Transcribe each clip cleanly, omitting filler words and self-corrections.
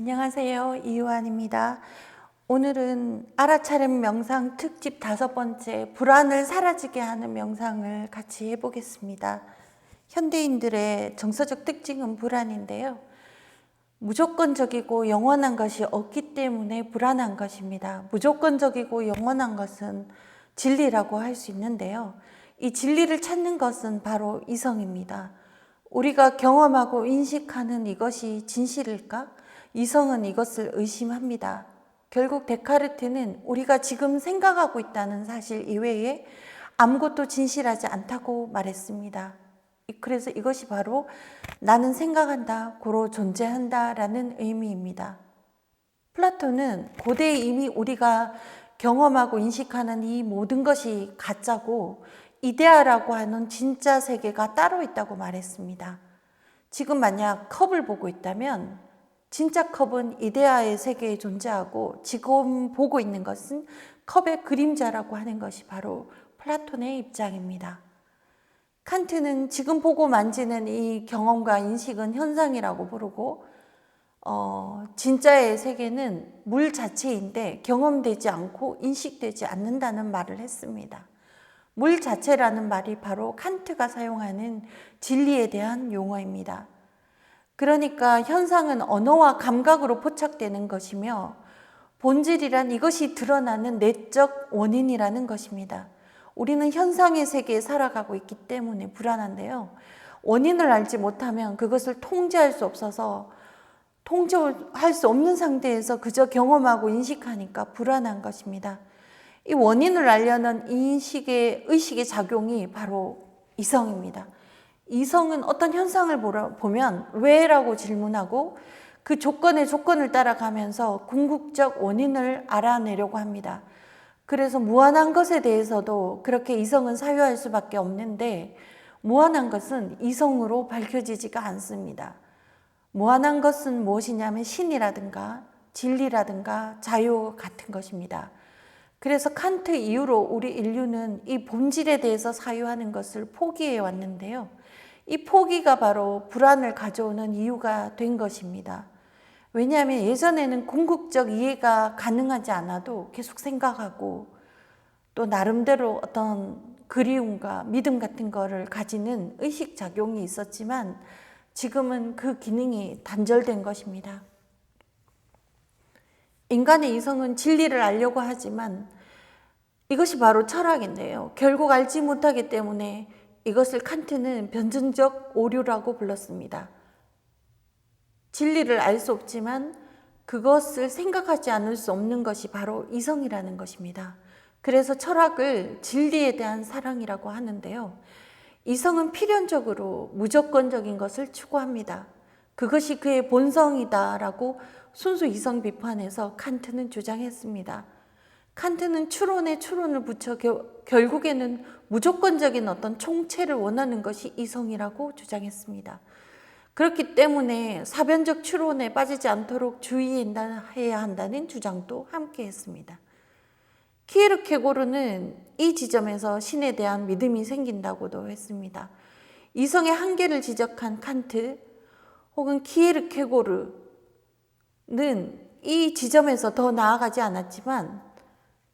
안녕하세요. 이유한입니다. 오늘은 알아차림 명상 특집 5번째 불안을 사라지게 하는 명상을 같이 해보겠습니다. 현대인들의 정서적 특징은 불안인데요. 무조건적이고 영원한 것이 없기 때문에 불안한 것입니다. 무조건적이고 영원한 것은 진리라고 할 수 있는데요. 이 진리를 찾는 것은 바로 이성입니다. 우리가 경험하고 인식하는 이것이 진실일까? 이성은 이것을 의심합니다. 결국 데카르트는 우리가 지금 생각하고 있다는 사실 이외에 아무것도 진실하지 않다고 말했습니다. 그래서 이것이 바로 나는 생각한다, 고로 존재한다 라는 의미입니다. 플라톤은 고대에 이미 우리가 경험하고 인식하는 이 모든 것이 가짜고 이데아라고 하는 진짜 세계가 따로 있다고 말했습니다. 지금 만약 컵을 보고 있다면 진짜 컵은 이데아의 세계에 존재하고 지금 보고 있는 것은 컵의 그림자라고 하는 것이 바로 플라톤의 입장입니다. 칸트는 지금 보고 만지는 이 경험과 인식은 현상이라고 부르고 진짜의 세계는 물 자체인데 경험되지 않고 인식되지 않는다는 말을 했습니다. 물 자체라는 말이 바로 칸트가 사용하는 진리에 대한 용어입니다. 그러니까 현상은 언어와 감각으로 포착되는 것이며 본질이란 이것이 드러나는 내적 원인이라는 것입니다. 우리는 현상의 세계에 살아가고 있기 때문에 불안한데요. 원인을 알지 못하면 그것을 통제할 수 없어서 통제할 수 없는 상태에서 그저 경험하고 인식하니까 불안한 것입니다. 이 원인을 알려는 의식의 작용이 바로 이성입니다. 이성은 어떤 현상을 보면 왜라고 질문하고 그 조건을 따라가면서 궁극적 원인을 알아내려고 합니다. 그래서 무한한 것에 대해서도 그렇게 이성은 사유할 수밖에 없는데 무한한 것은 이성으로 밝혀지지가 않습니다. 무한한 것은 무엇이냐면 신이라든가 진리라든가 자유 같은 것입니다. 그래서 칸트 이후로 우리 인류는 이 본질에 대해서 사유하는 것을 포기해 왔는데요. 이 포기가 바로 불안을 가져오는 이유가 된 것입니다. 왜냐하면 예전에는 궁극적 이해가 가능하지 않아도 계속 생각하고 또 나름대로 어떤 그리움과 믿음 같은 거를 가지는 의식작용이 있었지만 지금은 그 기능이 단절된 것입니다. 인간의 이성은 진리를 알려고 하지만 이것이 바로 철학인데요. 결국 알지 못하기 때문에 이것을 칸트는 변증적 오류라고 불렀습니다. 진리를 알 수 없지만 그것을 생각하지 않을 수 없는 것이 바로 이성이라는 것입니다. 그래서 철학을 진리에 대한 사랑이라고 하는데요. 이성은 필연적으로 무조건적인 것을 추구합니다. 그것이 그의 본성이다라고 순수 이성 비판에서 칸트는 주장했습니다. 칸트는 추론에 추론을 붙여 결국에는 무조건적인 어떤 총체를 원하는 것이 이성이라고 주장했습니다. 그렇기 때문에 사변적 추론에 빠지지 않도록 주의해야 한다는 주장도 함께 했습니다. 키에르케고르는 이 지점에서 신에 대한 믿음이 생긴다고도 했습니다. 이성의 한계를 지적한 칸트 혹은 키에르케고르는 이 지점에서 더 나아가지 않았지만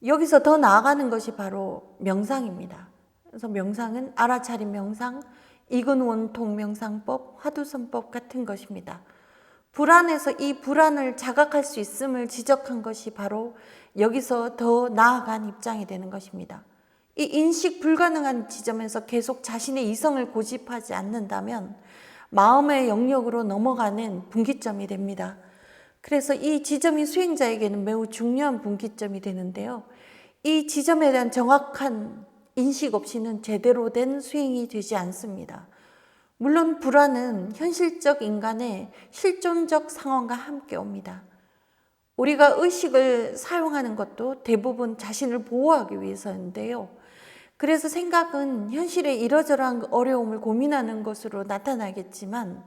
여기서 더 나아가는 것이 바로 명상입니다. 그래서 명상은 알아차림 명상, 이근원통 명상법, 화두선법 같은 것입니다. 불안에서 이 불안을 자각할 수 있음을 지적한 것이 바로 여기서 더 나아간 입장이 되는 것입니다. 이 인식 불가능한 지점에서 계속 자신의 이성을 고집하지 않는다면 마음의 영역으로 넘어가는 분기점이 됩니다. 그래서 이 지점이 수행자에게는 매우 중요한 분기점이 되는데요. 이 지점에 대한 정확한 인식 없이는 제대로 된 수행이 되지 않습니다. 물론 불안은 현실적 인간의 실존적 상황과 함께 옵니다. 우리가 의식을 사용하는 것도 대부분 자신을 보호하기 위해서인데요. 그래서 생각은 현실의 이러저러한 어려움을 고민하는 것으로 나타나겠지만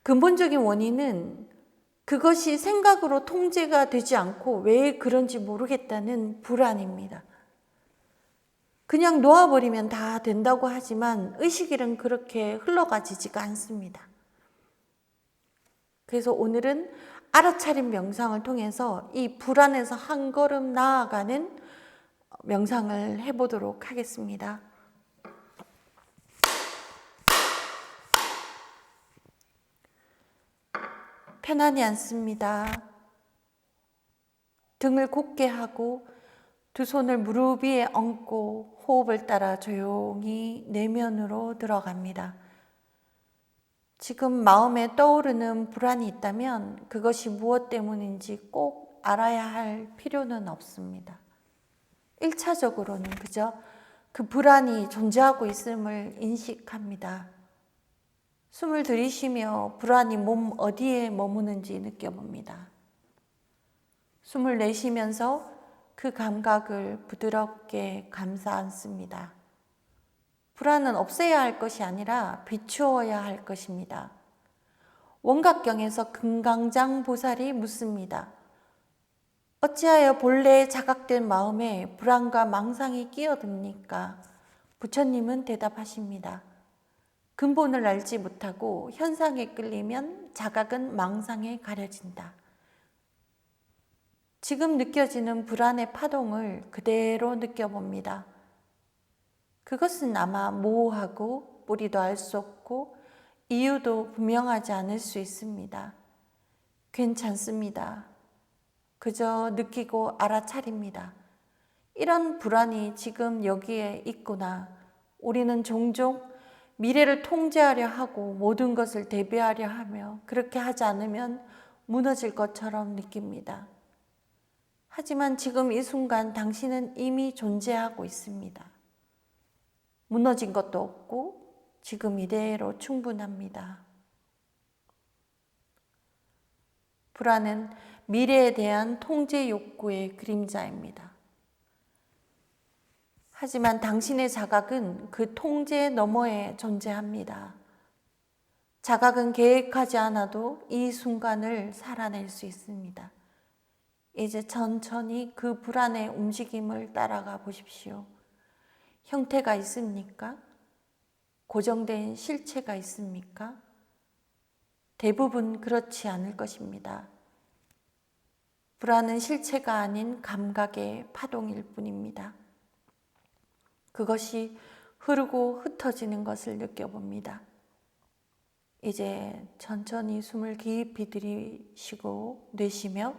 근본적인 원인은 그것이 생각으로 통제가 되지 않고 왜 그런지 모르겠다는 불안입니다. 그냥 놓아버리면 다 된다고 하지만 의식일은 그렇게 흘러가지지가 않습니다. 그래서 오늘은 알아차림 명상을 통해서 이 불안에서 한 걸음 나아가는 명상을 해보도록 하겠습니다. 편안히 앉습니다. 등을 곧게 하고 두 손을 무릎 위에 얹고 호흡을 따라 조용히 내면으로 들어갑니다. 지금 마음에 떠오르는 불안이 있다면 그것이 무엇 때문인지 꼭 알아야 할 필요는 없습니다. 1차적으로는 그저 그 불안이 존재하고 있음을 인식합니다. 숨을 들이쉬며 불안이 몸 어디에 머무는지 느껴봅니다. 숨을 내쉬면서 그 감각을 부드럽게 감싸 안습니다. 불안은 없애야 할 것이 아니라 비추어야 할 것입니다. 원각경에서 금강장 보살이 묻습니다. 어찌하여 본래 자각된 마음에 불안과 망상이 끼어듭니까? 부처님은 대답하십니다. 근본을 알지 못하고 현상에 끌리면 자각은 망상에 가려진다. 지금 느껴지는 불안의 파동을 그대로 느껴봅니다. 그것은 아마 모호하고 뿌리도 알 수 없고 이유도 분명하지 않을 수 있습니다. 괜찮습니다. 그저 느끼고 알아차립니다. 이런 불안이 지금 여기에 있구나. 우리는 종종 미래를 통제하려 하고 모든 것을 대비하려 하며 그렇게 하지 않으면 무너질 것처럼 느낍니다. 하지만 지금 이 순간 당신은 이미 존재하고 있습니다. 무너진 것도 없고 지금 이대로 충분합니다. 불안은 미래에 대한 통제 욕구의 그림자입니다. 하지만 당신의 자각은 그 통제 너머에 존재합니다. 자각은 계획하지 않아도 이 순간을 살아낼 수 있습니다. 이제 천천히 그 불안의 움직임을 따라가 보십시오. 형태가 있습니까? 고정된 실체가 있습니까? 대부분 그렇지 않을 것입니다. 불안은 실체가 아닌 감각의 파동일 뿐입니다. 그것이 흐르고 흩어지는 것을 느껴봅니다. 이제 천천히 숨을 깊이 들이쉬고 내쉬며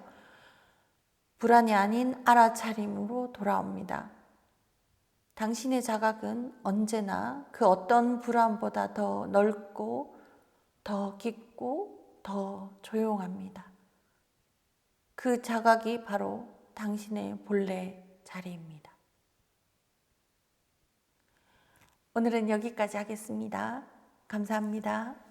불안이 아닌 알아차림으로 돌아옵니다. 당신의 자각은 언제나 그 어떤 불안보다 더 넓고 더 깊고 더 조용합니다. 그 자각이 바로 당신의 본래 자리입니다. 오늘은 여기까지 하겠습니다. 감사합니다.